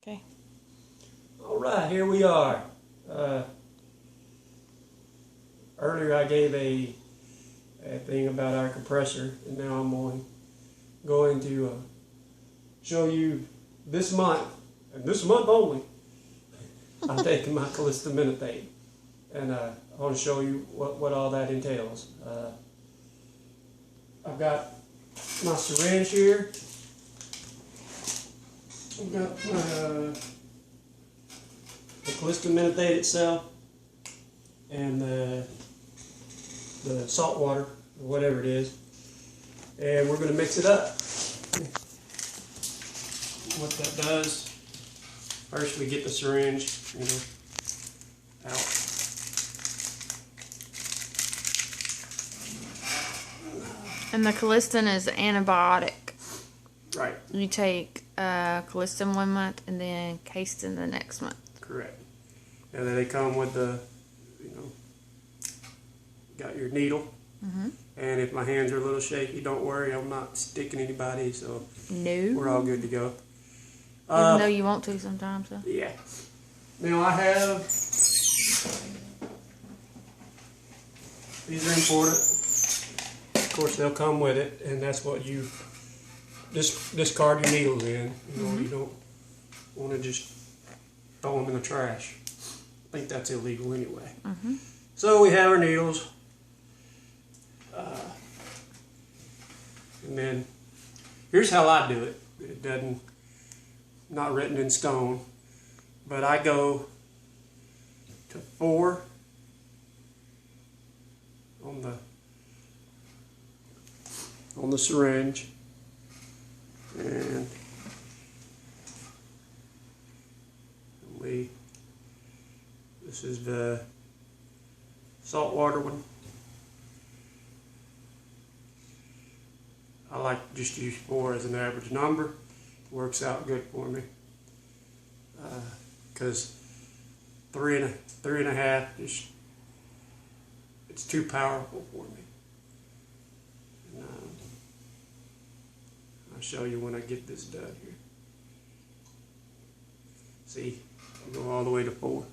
Okay. All right, here we are. Earlier I gave a thing about our compressor, and now I'm going to show you this month, and this month only, I'm taking my Colistin Minute, and I want to show you what all that entails. I've got my syringe here. I've got the Colistin Minute itself, and the salt water, or whatever it is, and we're going to mix it up. What that does, first we get the syringe, out. And the Colistin is antibiotic. Right. You take Colistin 1 month and then Colistin the next month. Correct. And then they come with the, got your needle. Mm-hmm. And if my hands are a little shaky, don't worry, I'm not sticking anybody, so No. we're all good to go. Even though you want to sometimes. So. Yeah. Now I have, these are important. Of course, they'll come with it, and that's what you discard your needles in. You don't want to just throw them in the trash. I think that's illegal anyway. Mm-hmm. So we have our needles. And then here's how I do it. It doesn't, not written in stone, but I go to 4 on the syringe, and this is the saltwater one. I like to just use 4 as an average number. Works out good for me. Because 3.5, it's too powerful for me. And, I'll show you when I get this done here. See, I'll go all the way to 4.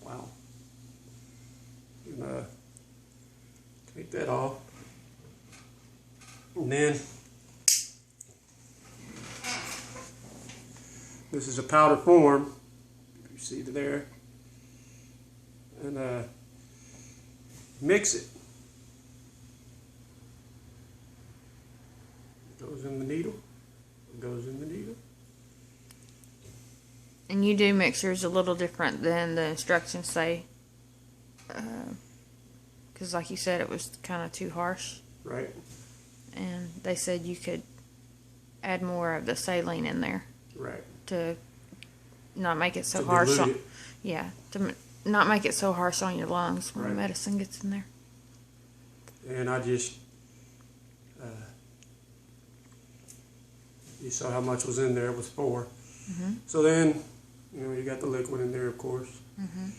Wow. And, take that off. And then this is a powder form, if you see there, and mix it. It goes in the needle. It goes in the needle. And you do mix yours a little different than the instructions say, because like you said, it was kind of too harsh. Right. And they said you could add more of the saline in there. Right. To not make it so To harsh. dilute it. Yeah, to not make it so harsh on your lungs when the medicine gets in there. And I just, you saw how much was in there. It was 4. Mm-hmm. So then, you got the liquid in there, of course. Mm-hmm.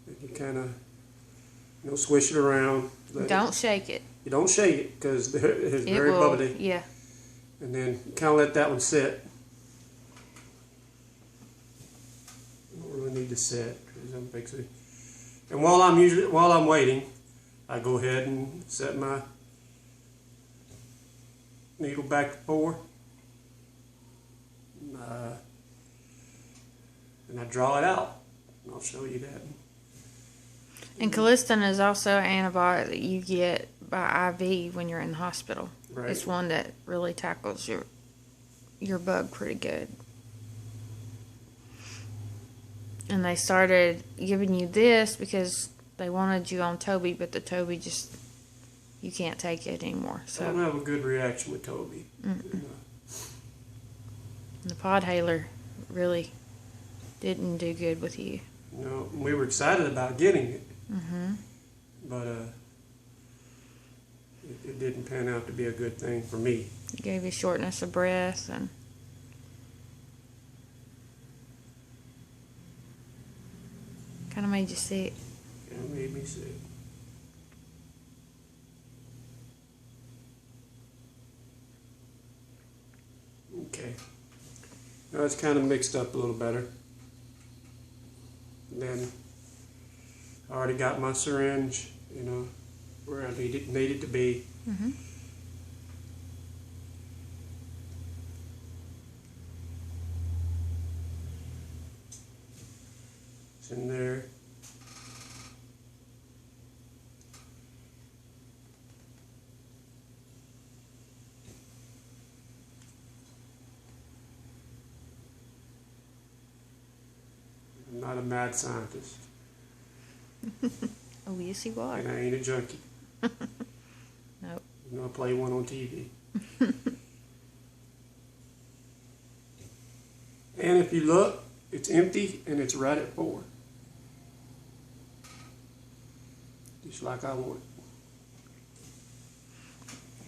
And you kind of, swish it around. Don't shake it. You don't shake it because it's very bubbly. Yeah. And then kind of let that one sit. You don't really need to sit because I'm fixing. And while I'm waiting, I go ahead and set my needle back to 4. And I draw it out. And I'll show you that. And Colistin is also an antibiotic that you get by IV when you're in the hospital. Right. It's one that really tackles your bug pretty good. And they started giving you this because they wanted you on Toby, but the Toby just, you can't take it anymore. So I don't have a good reaction with Toby. The Podhaler really didn't do good with you. We were excited about getting it. Mm-hmm. But it didn't pan out to be a good thing for me. It gave you shortness of breath and kind of made you sick. It made me sick. Okay. Now it's kind of mixed up a little better. And then I already got my syringe, you know, where I need it to be. Mm-hmm. It's in there. I'm not a mad scientist, Oh, yes, you are. and I ain't a junkie. Nope. You know, I play one on TV. And if you look, it's empty and it's right at 4. Just like I want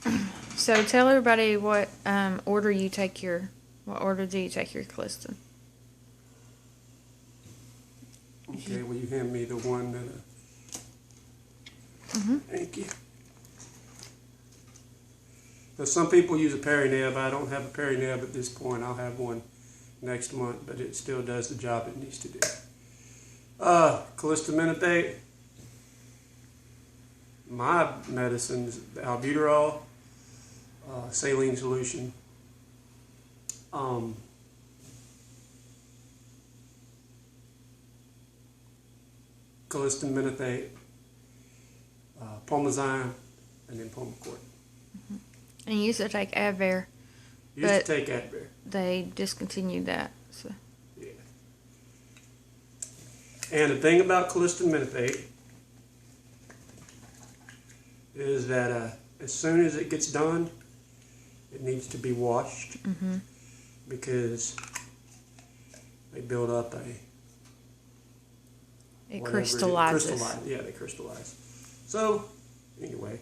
it. So tell everybody what order do you take your Colistin? Okay, will you hand me the one that... Thank you. Now, some people use a peri-neb. I don't have a peri-neb at this point. I'll have one next month, but it still does the job it needs to do. Colistin. My medicines, the albuterol, saline solution, Colistin minothate, Pulmozyme, and then Pulmicort. And you used to take Advair. Used to take Advair. They discontinued that. So. Yeah. And the thing about Colistin minothate is that as soon as it gets done, it needs to be washed because they build up It crystallizes. Yeah, they crystallize. So, anyway.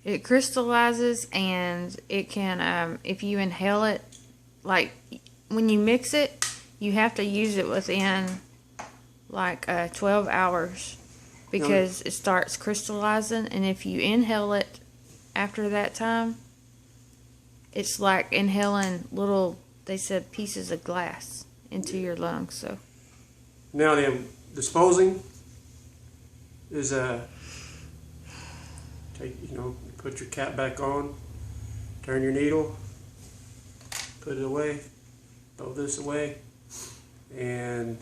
It crystallizes, and it can, if you inhale it, like when you mix it, you have to use it within like 12 hours because it starts crystallizing, and if you inhale it after that time, it's like inhaling little, they said, pieces of glass into your lungs. So now the disposing is put your cap back on, turn your needle, put it away, throw this away, and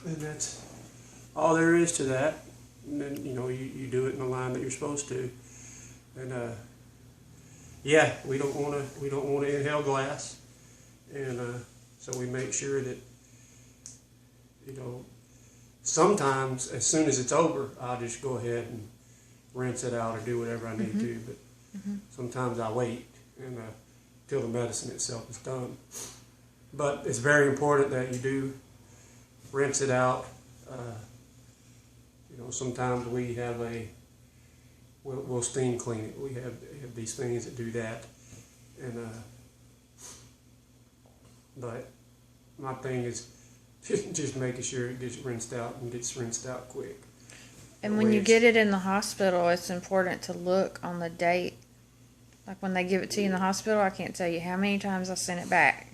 that's all there is to that. And then you do it in the line that you're supposed to. And yeah, we don't want to inhale glass, and so we make sure that sometimes as soon as it's over, I'll just go ahead and rinse it out or do whatever I need to. But sometimes I wait and till the medicine itself is done. But it's very important that you do rinse it out. Sometimes we have we'll steam clean it. We have these things that do that, and but my thing is just making sure it gets rinsed out and gets rinsed out quick. And when you get it in the hospital, it's important to look on the date. Like when they give it to you in the hospital, I can't tell you how many times I sent it back.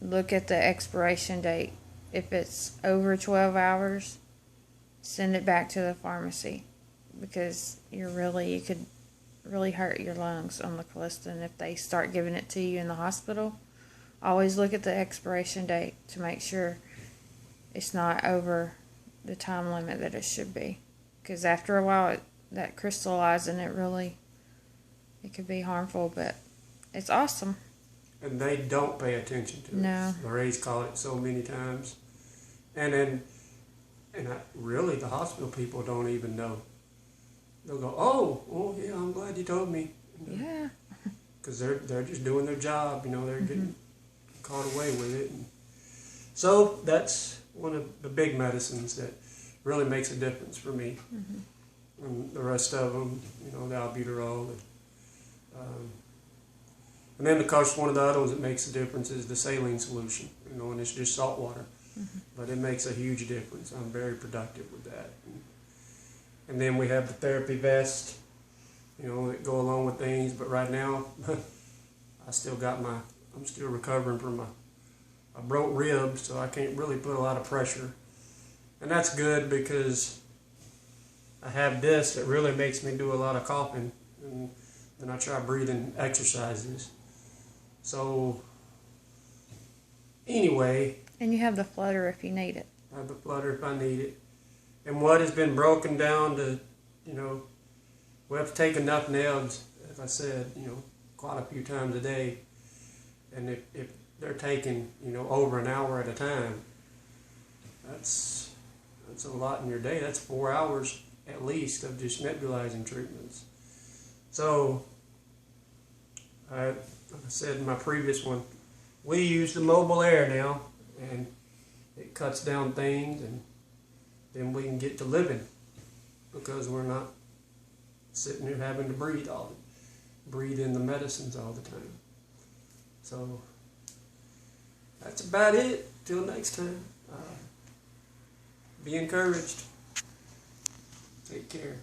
Look at the expiration date. If it's over 12 hours, send it back to the pharmacy because you could really hurt your lungs on the Colistin if they start giving it to you in the hospital. Always look at the expiration date to make sure it's not over the time limit that it should be. Because after a while, that crystallizing, it could be harmful, but it's awesome. And they don't pay attention to it. No. Lorraine's called it so many times. And really, the hospital people don't even know. They'll go, oh yeah, I'm glad you told me. Yeah. Because they're just doing their job, they're getting caught away with it. And so that's one of the big medicines that really makes a difference for me. And the rest of them, the albuterol. And then, of course, one of the other ones that makes a difference is the saline solution, and it's just salt water. But it makes a huge difference. I'm very productive with that. And then we have the therapy vest, that go along with things. But right now, I'm still recovering from a broke rib, so I can't really put a lot of pressure. And that's good because I have this that really makes me do a lot of coughing, and then I try breathing exercises. So anyway, And you have the flutter if you need it. I have the flutter if I need it. And what has been broken down to, we have to take enough nails, as I said, quite a few times a day. And if they're taking, over an hour at a time, that's a lot in your day. That's 4 hours at least of just nebulizing treatments. So, like I said in my previous one, we use the mobile air now, and it cuts down things, and then we can get to living because we're not sitting here having to breathe in the medicines all the time. So that's about it. Till next time. Be encouraged. Take care.